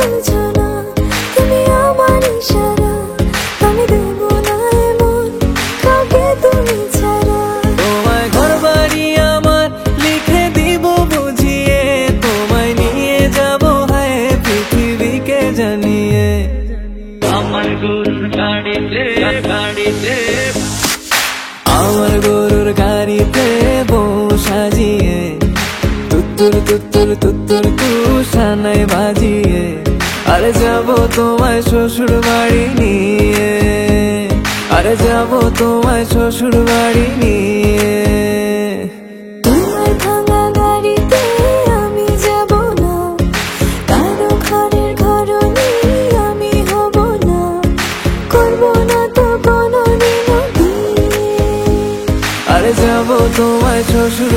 বুঝো না, তুমি আমার ইশারা, আমি দেব না এমন কাউকে তুমি ছাড়া। তোমায় ঘরবাড়ি আমার লিখে দিব বুঝিয়ে, তোমায় নিয়ে যাব হায় পৃথিবীকে জানিয়ে। আমার গরুর গাড়িতে গাড়িতে আমার গরুর গাড়িতে বউ সাজিয়ে, তুত্তুর তুত্তুর তুত্তুর তুষানায় বাজিয়ে, আরে যাব তোমায় শ্বশুর বাড়ি নিয়ে, আরে যাব তোমায় শ্বশুর বাড়ি নিয়ে। তোমার ভাঙা গাড়িতে আমি যাব না, কারো ঘরের ঘরনি আমি হব না, করব না তো কোনোদিনও বিয়ে। আরে যাব তোমায় শ্বশুর